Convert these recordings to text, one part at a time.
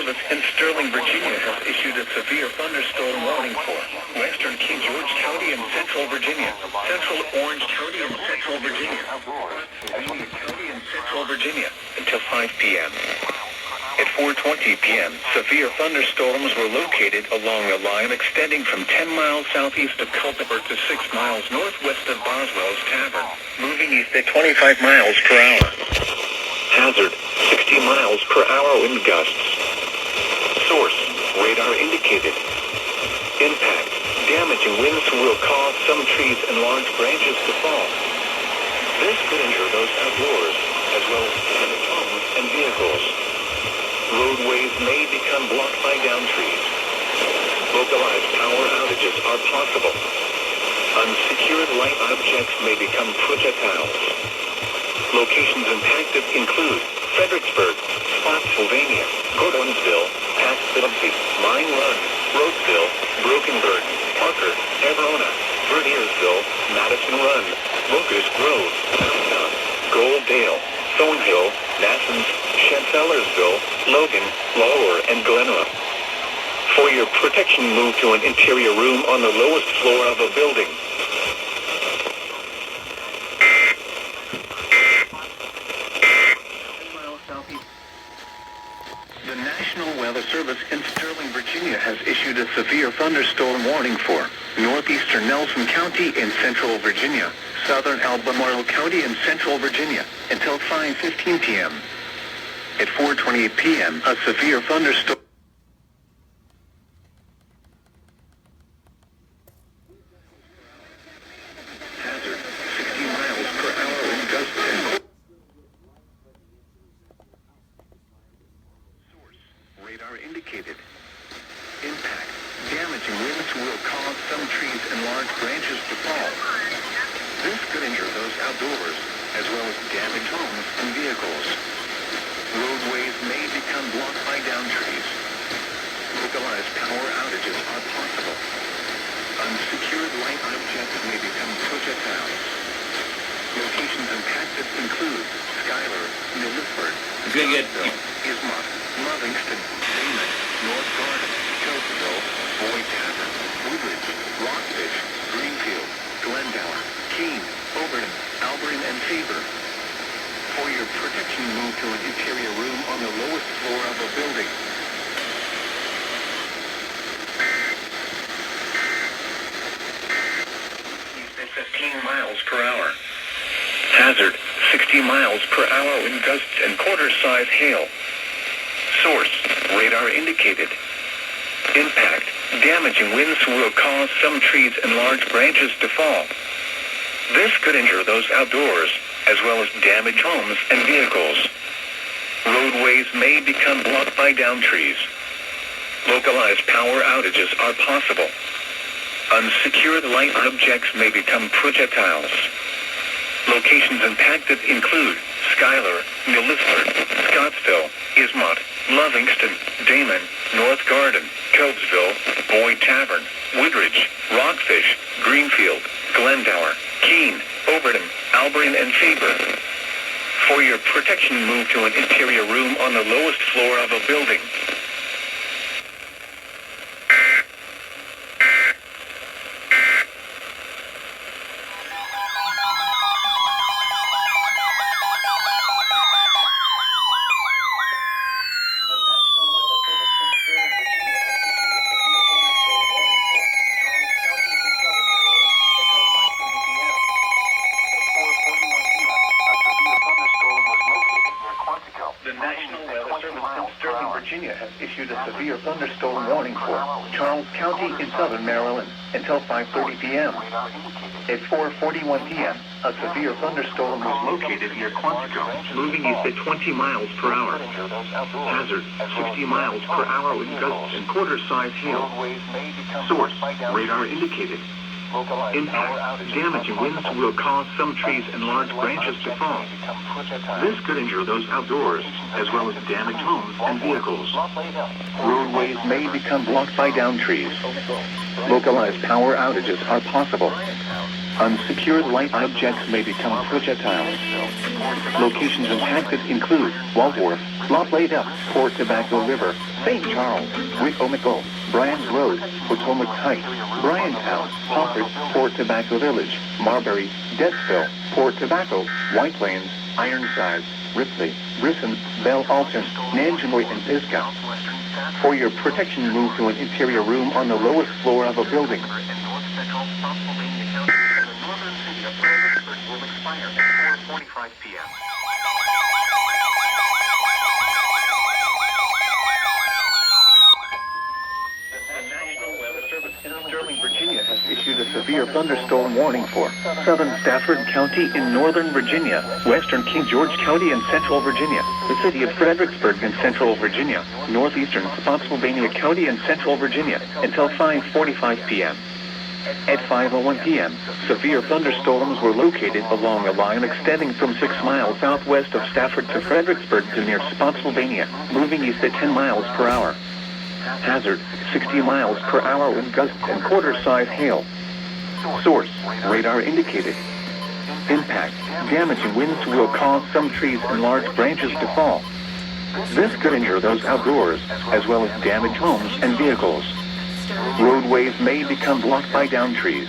Service in Sterling, Virginia has issued a severe thunderstorm warning for western King George County and central Virginia, central Orange County and central Virginia, County and central Virginia until 5 p.m. At 4:20 p.m., severe thunderstorms were located along a line extending from 10 miles southeast of Culpeper to 6 miles northwest of Boswell's Tavern, moving east at 25 miles per hour. Hazard, 60 miles per hour wind gusts. Source, radar indicated. Impact, damaging winds will cause some trees and large branches to fall. This could injure those outdoors, as well as homes and vehicles. Roadways may become blocked by downed trees. Localized power outages are possible. Unsecured light objects may become projectiles. Locations impacted include Fredericksburg, Spotsylvania, Gordonsville, Passville, Mine Run, Roseville, Brokenburg, Parker, Everona, Verniersville, Madison Run, Locust Grove, Downtown, Goldale, Thornhill, Nassans, Chancellorsville, Logan, Lower, and Glenroe. For your protection, move to an interior room on the lowest floor of a building. The National Weather Service in Sterling, Virginia has issued a severe thunderstorm warning for northeastern Nelson County in central Virginia, southern Albemarle County in central Virginia until 5:15 p.m. At 4:28 p.m., a severe thunderstorm hazard 60 miles per hour in gusts and source radar indicated. Impact, damaging winds will cause some trees and large branches to fall. This could injure those outdoors, as well as damage homes and vehicles. Roadways may become blocked by downed trees. Localized power outages are possible. Unsecured light objects may become projectiles. Locations impacted include Schuyler, Milford, Scottsville, Ismont, Livingston, Damon, North Garden, Cokeville, Boyd Tavern, Woodridge, Rockfish, Greenfield, Glendower, Keene, Overton, Alberton, and Faber. For your protection, move to an interior room on the lowest floor of a building. East at 15 miles per hour. Hazard, 60 miles per hour in gusts and quarter-size hail. Source, radar indicated. Impact, damaging winds will cause some trees and large branches to fall. This could injure those outdoors, as well as damage homes and vehicles. Roadways may become blocked by downed trees. Localized power outages are possible. Unsecured light objects may become projectiles. Locations impacted include Schuyler, Milford, Scottsville, Ismont, Livingston, Damon, North Garden, Cokesville, Boyd Tavern, Woodridge, Rockfish, Greenfield, Glendower, Keene, Overton, Alberton, and Faber. For your protection, move to an interior room on the lowest floor of a building. The National Weather Service in Sterling, Virginia has issued a severe thunderstorm warning for Charles County in southern Maryland until 5:30 p.m. At 4:41 p.m., a severe thunderstorm was located near Quantico, moving east at 20 miles per hour. Hazard, 60 miles per hour with gusts and quarter-size hail. Source, radar indicated. Impact, damaging winds will cause some trees and large branches to fall. This could injure those outdoors, as well as damage homes and vehicles. Roadways may become blocked by downed trees. Localized power outages are possible. Unsecured light objects may become projectiles. Locations impacted include Waldorf, Lot Laid Up, Port Tobacco River, St. Charles, Wicomico, Bryan's Road, Potomac Heights, Bryantown, Pompey, Port Tobacco Village, Marbury, Dettsville, Port Tobacco, White Plains, Ironside, Ripley, Brisson, Belle Alton, Nanjemoy, and Pisgah. For your protection, move to an interior room on the lowest floor of a building. Sterling, Virginia has issued a severe thunderstorm warning for southern Stafford County in northern Virginia, western King George County in central Virginia, the city of Fredericksburg in central Virginia, northeastern Spotsylvania County in central Virginia, until 5:45 p.m. At 5:01 p.m., severe thunderstorms were located along a line extending from 6 miles southwest of Stafford to Fredericksburg to near Spotsylvania, moving east at 10 miles per hour. Hazard, 60 miles per hour with gusts and quarter-size hail. Source, radar indicated. Impact, damaging winds will cause some trees and large branches to fall. This could injure those outdoors, as well as damage homes and vehicles. Roadways may become blocked by downed trees.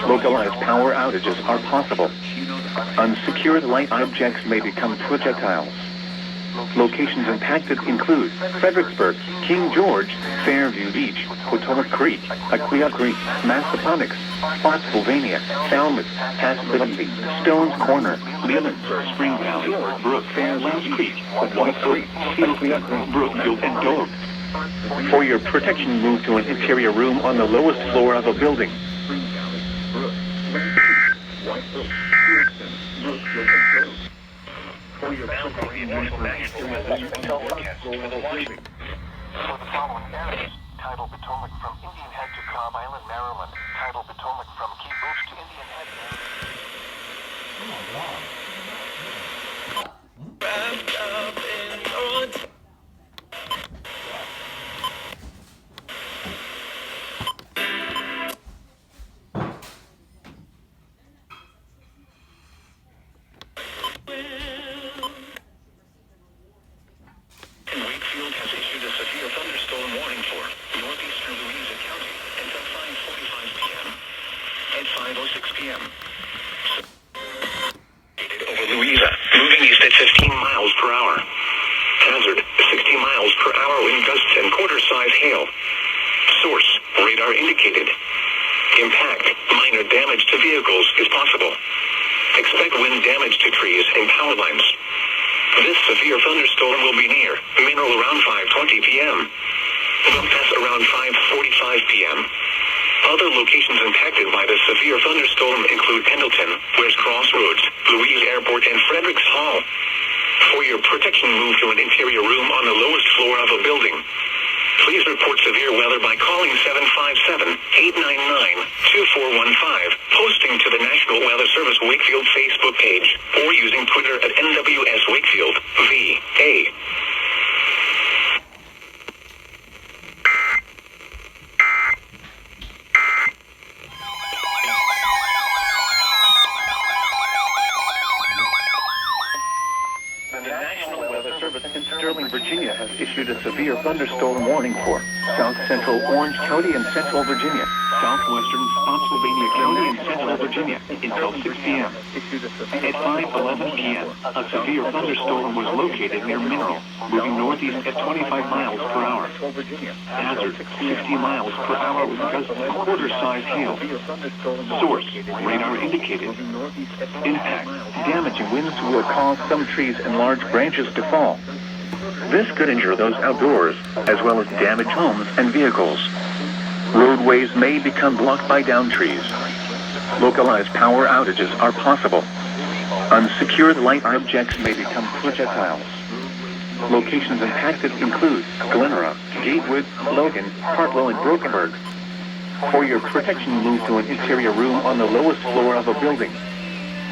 Localized power outages are possible. Unsecured light objects may become projectiles. Locations impacted include Fredericksburg, King George, Fairview Beach, Potomac Creek, Aquia Creek, Massaponax, Spotsylvania, Falmouth, Passability, Stones Corner, Leland, Spring Valley, Brook, Fairlands Creek, White Creek, Aquia Creek, Brookfield, and Dove. For your protection, move to an interior room on the lowest floor of a building. For the following areas, tidal Potomac from Indian Head to Cobb Island, Maryland. Tidal Potomac from Key Bridge to Indian Head. Wakefield has issued a severe thunderstorm warning for northeastern Louisa County until 5:45 p.m. At 5:06 p.m. Over Louisa, moving east at 15 miles per hour. Hazard, 60 miles per hour wind gusts and quarter-size hail. Source, radar indicated. Impact, minor damage to vehicles is possible. Expect wind damage to trees and power lines. This severe thunderstorm will be near Mineral around 5:20 p.m. Will pass around 5:45 p.m. Other locations impacted by the severe thunderstorm include Pendleton, West Crossroads, Louise Airport, and Fredericks Hall. For your protection, move to an interior room on the lowest floor of a building. Please report severe weather by calling 757-899-2415, posting to the National Weather Service Wakefield Facebook page, or using Twitter at NWS Wakefield, VA. The National Weather Service in Sterling, Virginia has issued a severe thunderstorm warning for South Central Orange County and Central Virginia, Southwestern Spotsylvania County and Central Virginia until 6 p.m. At 5:11 p.m., a severe thunderstorm was located near Mineral, moving northeast at 25 miles per hour. Hazard, 60 miles per hour with gusts and quarter-size hail. Source, radar indicated. Impact, damaging winds will cause some trees and large branches to fall. This could injure those outdoors, as well as damage homes and vehicles. Roadways may become blocked by downed trees. Localized power outages are possible. Unsecured light objects may become projectiles. Locations impacted include Glenora, Gatewood, Logan, Hartlow, and Brokenburg. For your protection, move to an interior room on the lowest floor of a building.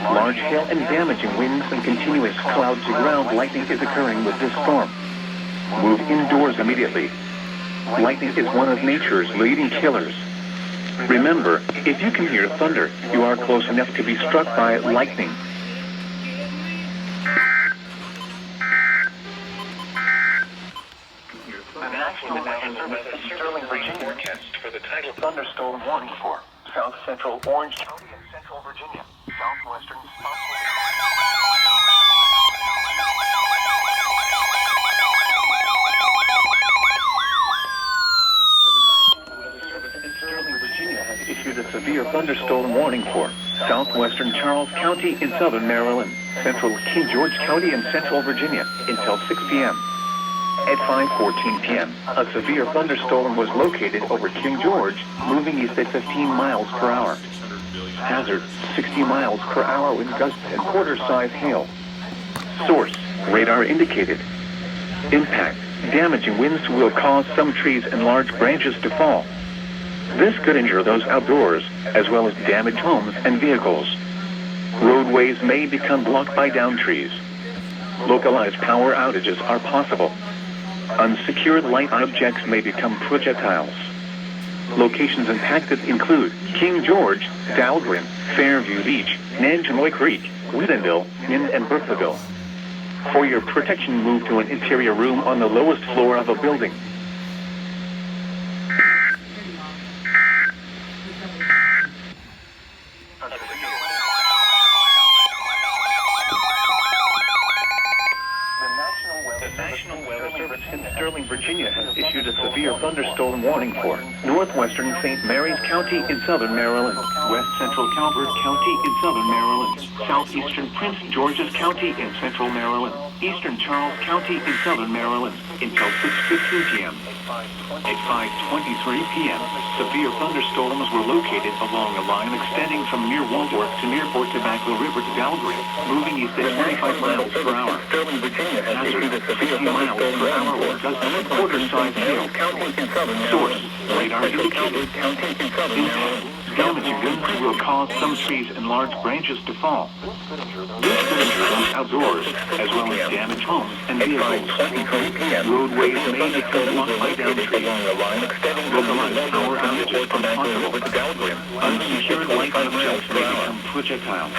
Large hail and damaging winds and continuous cloud-to-ground lightning is occurring with this storm. Move indoors immediately. Lightning is one of nature's leading killers. Remember, if you can hear thunder, you are close enough to be struck by lightning. National Weather Service in Sterling, Virginia forecast for the tidal thunderstorm warning for south central Orange County and central Virginia, southwestern Sterling, Virginia has issued a severe thunderstorm warning for southwestern Charles County in southern Maryland, central King George County and central Virginia until 6 p.m. At 5:14 p.m., a severe thunderstorm was located over King George, moving east at 15 miles per hour. Hazard, 60 miles per hour with gusts and quarter-size hail. Source, radar indicated. Impact, damaging winds will cause some trees and large branches to fall. This could injure those outdoors, as well as damage homes and vehicles. Roadways may become blocked by downed trees. Localized power outages are possible. Unsecured light objects may become projectiles. Locations impacted include King George, Dahlgren, Fairview Beach, Nanjanoy Creek, Wheatonville, Nin, and Bertheville. For your protection, move to an interior room on the lowest floor of a building. National Weather Service in Sterling, Virginia has issued a severe thunderstorm warning for northwestern St. Mary's County in southern Maryland, west central Calvert County in southern Maryland, southeastern Prince George's County in central Maryland, eastern Charles County in southern Maryland until 6:15 p.m. At 5:23 p.m., severe thunderstorms were located along a line extending from near Waldorf to near Fort Tobacco River to Dahlgren, moving east at 25 miles per hour. Hazard, 60 miles per hour with gusts and quarter-size hail. Source, radar indicated. Impact, damaging winds will cause some trees and large branches to fall. This could injure those outdoors, as well as damage homes and vehicles. Roadways may become blocked by downed trees. Localized power outages are possible. Unsecured light objects may become projectiles.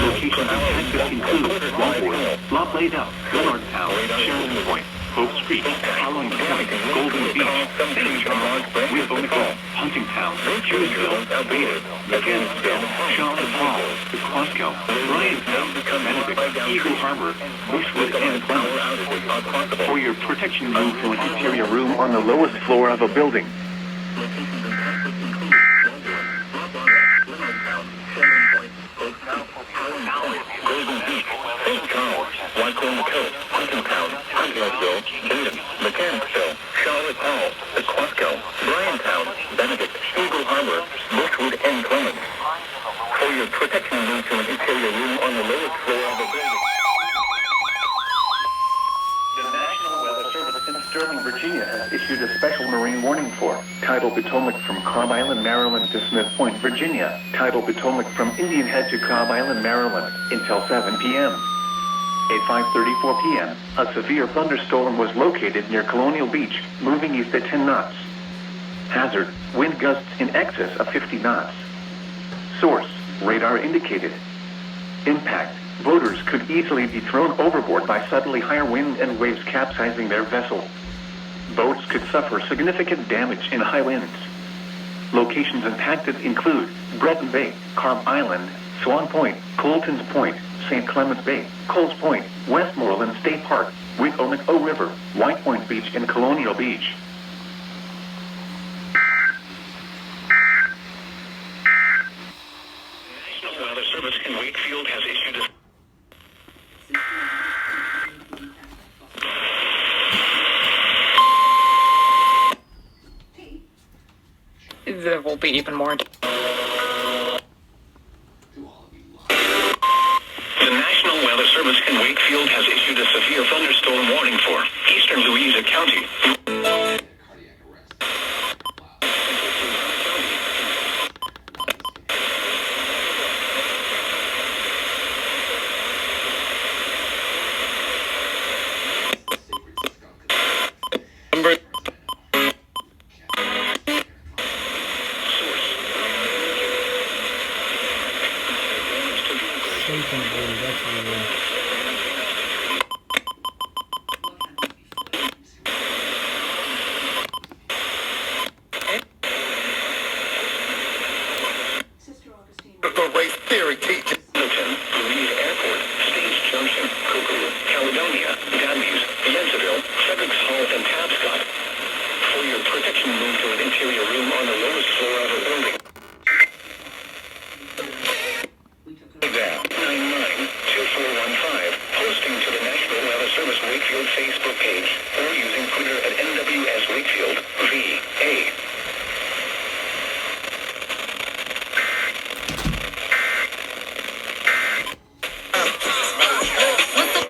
Locations impacted include Waldorf, La Plata, Willardtown, Sheridan Point, Hope Street, Howland Point, Golden Beach, St. Charles, Wakefield, Huntingtown, Hughesville, Beta, Mechanicsville, Charlotte Hall, Quasco, Bryantown, Benedict, Eagle Harbor, Bushwood, and Clemens. For your protection, move to an interior room on the lowest floor of a building. Golden Beach, St. Charles, Huntingtown, Huntersville, Hayden, Mechanicsville, Charlotte Hall, Quasco, Bryantown, Benedict, Eagle Harbor, Bushwood, and Clemens. For your protection, move to an interior room on the lowest floor of the building. The National Weather Service in Sterling, Virginia has issued a special marine warning for tidal Potomac from Cobb Island, Maryland to Smith Point, Virginia, tidal Potomac from Indian Head to Cobb Island, Maryland, until 7 p.m. At 5:34 p.m., a severe thunderstorm was located near Colonial Beach, moving east at 10 knots. Hazard, wind gusts in excess of 50 knots. Source, radar indicated. Impact, boaters could easily be thrown overboard by suddenly higher wind and waves capsizing their vessel. Boats could suffer significant damage in high winds. Locations impacted include Breton Bay, Cobb Island, Swan Point, Colton's Point, St. Clements Bay, Coles Point, Westmoreland State Park, Wicomico River, White Point Beach, and Colonial Beach. National Weather Service in Wakefield has issued a there will be even more. The National Weather Service in Wakefield has issued a severe thunderstorm warning for eastern Louisa County. military teaching.